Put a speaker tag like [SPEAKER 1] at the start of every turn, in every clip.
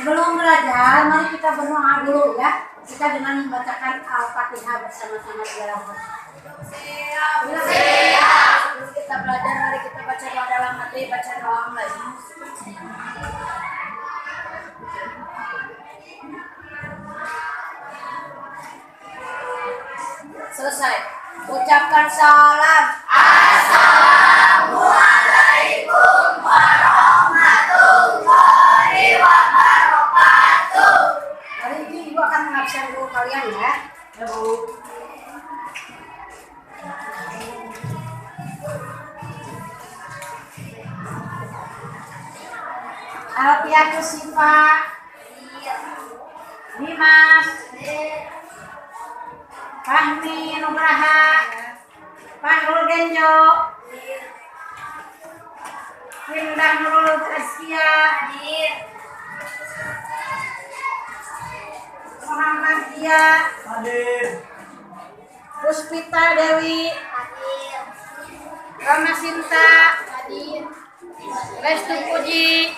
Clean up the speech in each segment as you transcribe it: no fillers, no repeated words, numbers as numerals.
[SPEAKER 1] Sebelum belajar, mari kita berdoa dulu ya. Kita dengan membacakan Al-Fatihah bersama-sama di dalam. Siap. Sebelum kita belajar, mari kita baca doa dalam hati, baca doa mulai. Selesai. Ucapkan salam. Assalamualaikum warahmatullahi wabarakatuh. Hari ini Ibu akan mengabsen dulu kalian ya. Ya Bu. Alfiatus Sifa. Dimas. Fahmi Nugraha, Fahrul Genjo, Windah Nurul Azkia, Muhammad Dia, Puspita Dewi, Rama Sinta, Restu Puji.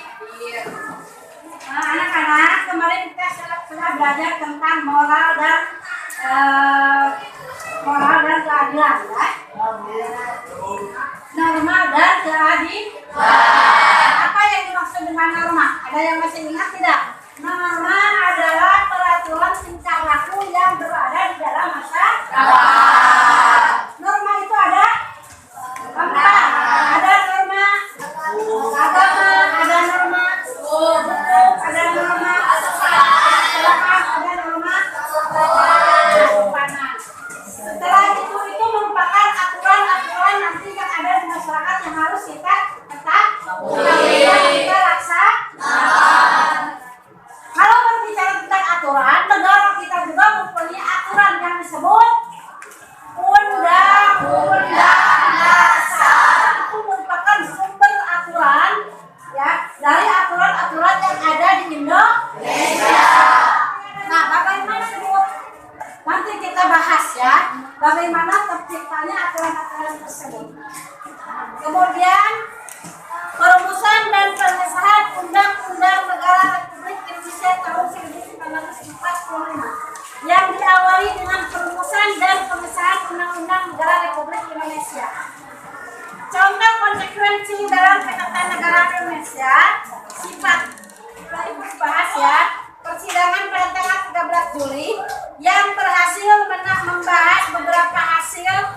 [SPEAKER 1] Nah, anak-anak, kemarin kita sudah belajar tentang moral dan keadilan ya. Norma dan keadilan. Apa yang dimaksud dengan norma? Ada yang masih ingat tidak? Norma adalah peraturan tingkah laku yang berada di dalam masyarakat. Norma itu ada empat. Ada norma agama, ada norma hukum, ada norma kesehatan, ada norma kehidupanan. Setelah itu merupakan aturan-aturan nanti yang ada di masyarakat yang harus kita tetap kita laksanakan. Kalau berbicara tentang aturan, negara kita juga mempunyai aturan yang disebut Undang-Undang Dasar. Itu merupakan sumber aturan ya dari aturan-aturan yang ada di Indonesia. Nah, bagaimana nanti kita bahas ya, bagaimana terciptanya aturan-aturan tersebut. Kemudian perumusan dan pengesahan Undang-Undang Negara Republik Indonesia tahun 1945 yang diawali dengan perumusan dan pengesahan Undang-Undang Negara Republik Indonesia. Contoh konsekuensi dalam Ketatanegaraan Indonesia, sifat tadi bahas ya. Persidangan pada tanggal 13 Juli yang berhasil membahas beberapa hasil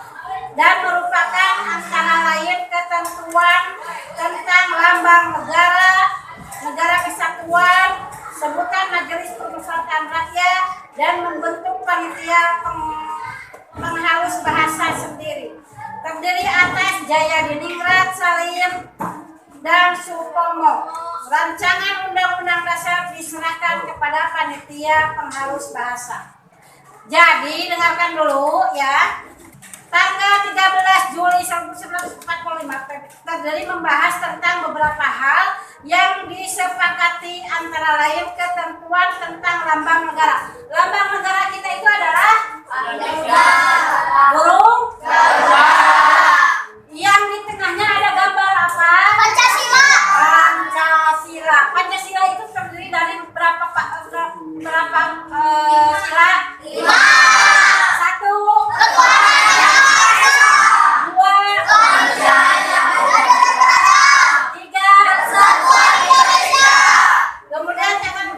[SPEAKER 1] dan merupakan antara lain ketentuan tentang lambang negara, negara kesatuan, sebutan Majelis Permusyawaratan Rakyat, dan membentuk panitia penghalus bahasa sendiri. Terdiri atas Jayadiningrat, Salim, dan Supomo. Rancangan Undang-Undang Dasar diserahkan kepada panitia penghalus bahasa. Jadi dengarkan dulu ya. Tanggal 13 Juli 1945 terdiri membahas tentang beberapa hal yang disepakati, antara lain ketentuan tentang lambang negara. Lambang negara kita itu adalah burung gagak. Yang di tengahnya ada gambar apa? Pancasila. Pancasila itu terdiri dari berapa sila? 5. 1. Ketuhanan. 2. Kemanusiaan. 3. Persatuan Indonesia. Kemudian yang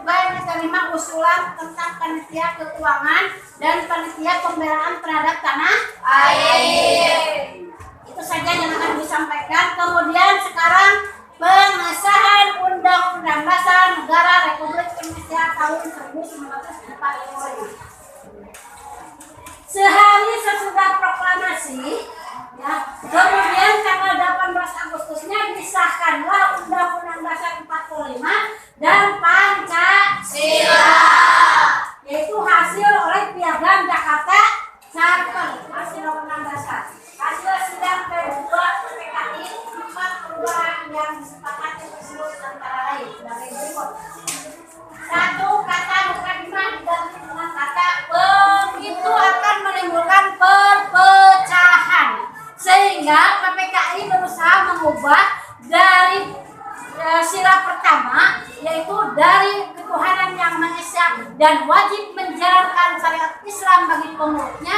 [SPEAKER 1] kelima usulan tentang panitia keuangan dan panitia pembelaan terhadap tanah air. Itu saja yang akan disampaikan. Kemudian sekarang pengesahan Undang-Undang Dasar Negara Republik Indonesia tahun 1945. Sehari sesudah proklamasi, ya, kemudian tanggal 18 Agustusnya disahkanlah Undang-Undang Dasar 45 dan Pancasila, yaitu hasil oleh Piagam Jakarta Charter, hasil Undang Dasar. Hasil sidang P2 PKI 4 perubahan yang disepakati tersebut antara lain sebagai berikut. 1. Kata mukadimah diganti dengan kata begitu akan menimbulkan perpecahan, sehingga PPKI berusaha mengubah dari sila pertama, yaitu dari ketuhanan dan wajib menjalankan syariat Islam bagi pemeluknya.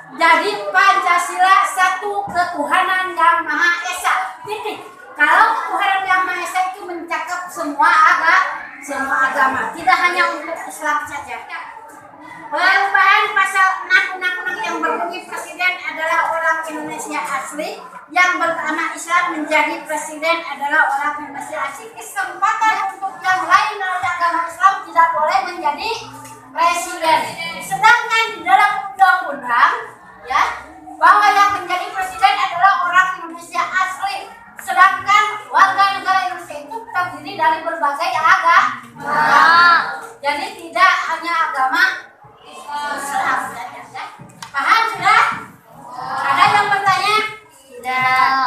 [SPEAKER 1] Jadi Pancasila satu ketuhanan yang Maha Esa. Titik. Kalau ketuhanan yang Maha Esa itu mencakup semua agama, tidak hanya untuk Islam saja. Perubahan pasal 6 Undang-Undang yang berbunyi presiden adalah orang Indonesia asli, yang beragama Islam menjadi presiden adalah orang Indonesia asli. Kesempatan untuk yang lain dari agama Islam tidak boleh menjadi presiden. Sedangkan di dalam undang-undang ya bahwa yang menjadi presiden adalah orang Indonesia asli. Sedangkan warga negara Indonesia itu terdiri dari berbagai agama. Jadi tidak hanya agama Islam saja. Paham sudah? Ada yang bertanya? Tidak.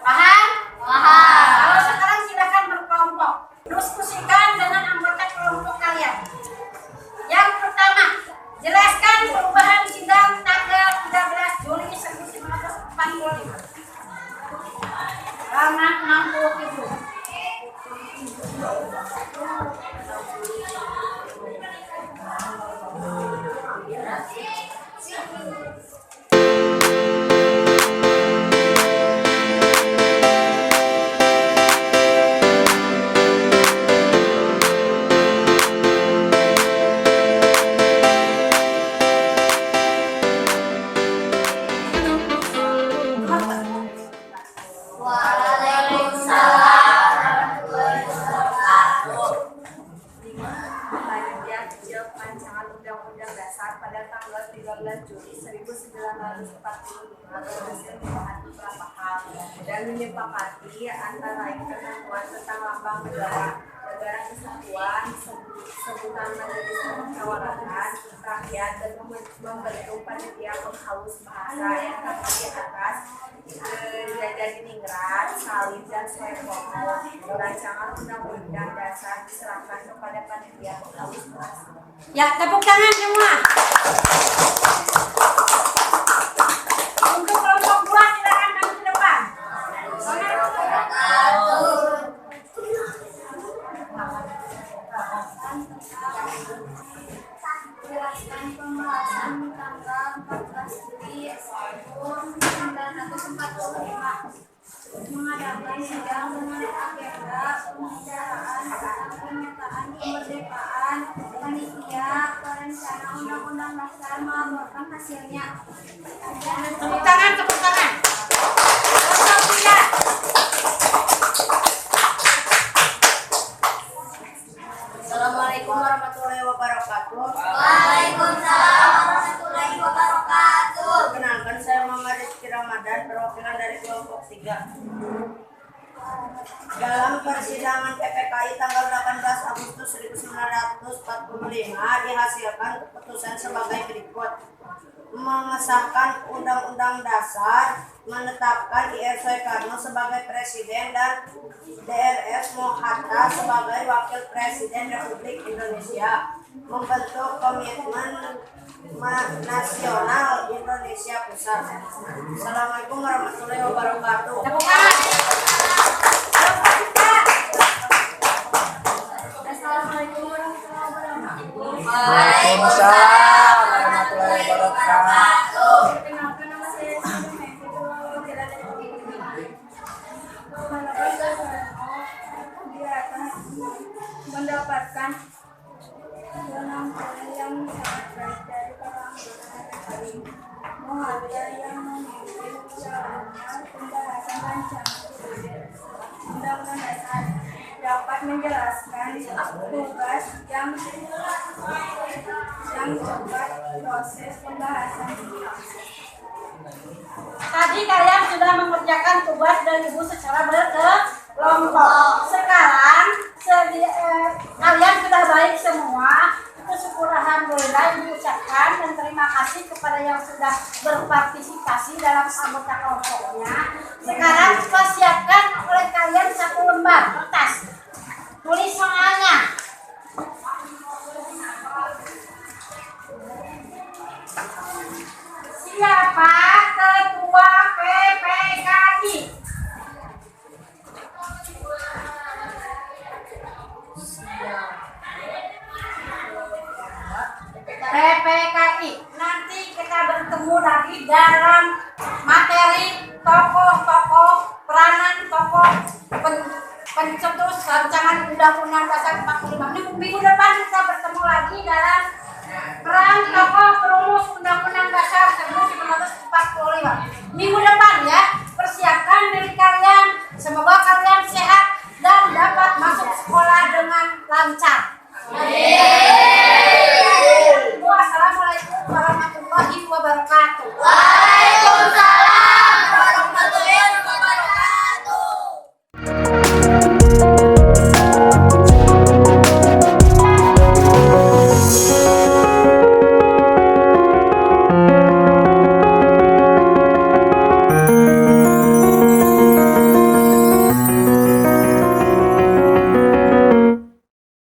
[SPEAKER 1] Paham? Paham. Kalau sekarang silakan berkelompok. Diskusikan dengan anggota kelompok kalian. Yang pertama, jelaskan perubahan sidang tanggal 13 Juli 1945. Halaman 67.
[SPEAKER 2] Dan menyepakati antara lain ketentuan tentang lambang negara kesatuan, sebutan majelis permusyawaratan rakyat, dan membentuk panitia penghalus bahasa yang terdiri atas Diningrat, Salim, dan Soekarno. Rancangan undang-undang dasar diserahkan kepada panitia penghalus bahasa.
[SPEAKER 1] Ya, tepuk tangan semua. Untuk kelompok 2 silakan maju ke depan.
[SPEAKER 2] Jelaskan pembahasan tanggal 14 Juli tahun 1945 mengadakan sidang dengan agenda pembicaraan tentang pernyataan kemerdekaan. Panitia perencana undang-undang dasar melaporkan hasilnya.
[SPEAKER 1] Tepuk tangan, tepuk tangan. Kelompok 3.
[SPEAKER 2] Assalamualaikum warahmatullahi wabarakatuh.
[SPEAKER 3] Waalaikumsalam warahmatullahi wabarakatuh.
[SPEAKER 2] Perkenalkan, saya Muhammad Rizky Ramadan, perwakilan dari kelompok 3. Dalam persidangan PPKI tanggal 18 Agustus 1945 dihasilkan keputusan sebagai berikut: mengesahkan Undang-Undang Dasar, menetapkan Ir Soekarno sebagai Presiden dan Drs Mohatta sebagai Wakil Presiden Republik Indonesia, membentuk Komitmen Nasional Indonesia Pusat. Assalamualaikum warahmatullahi wabarakatuh.
[SPEAKER 3] Assalamualaikum warahmatullahi wabarakatuh.
[SPEAKER 4] Waalaikumsalam warahmatullahi wabarakatuh.
[SPEAKER 3] Perkenalkan, nama saya Siti Mehdi, dari mendapatkan penampilan yang sangat baik dari para anggota PPKI. Mohatta yang memimpin jalannya pembahasan rancangan Undang-Undang Dasar dapat menjelaskan tugas yang cepat proses pembahasan.
[SPEAKER 1] Tadi kalian sudah mengerjakan tugas dan ibu secara berkelompok. Sekarang kalian sudah baik semua. Itu syukur alhamdulillah ibu ucapkan dan terima kasih kepada yang sudah berpartisipasi dalam anggota kelompoknya. Sekarang persiapkan oleh kalian satu lembar kertas. Tulis soalnya. Siapa ketua PPKI? PPKI. Nanti kita bertemu lagi dalam materi tokoh-tokoh peranan tokoh pencetus rancangan Undang-Undang Dasar 45. Minggu depan kita bertemu lagi dalam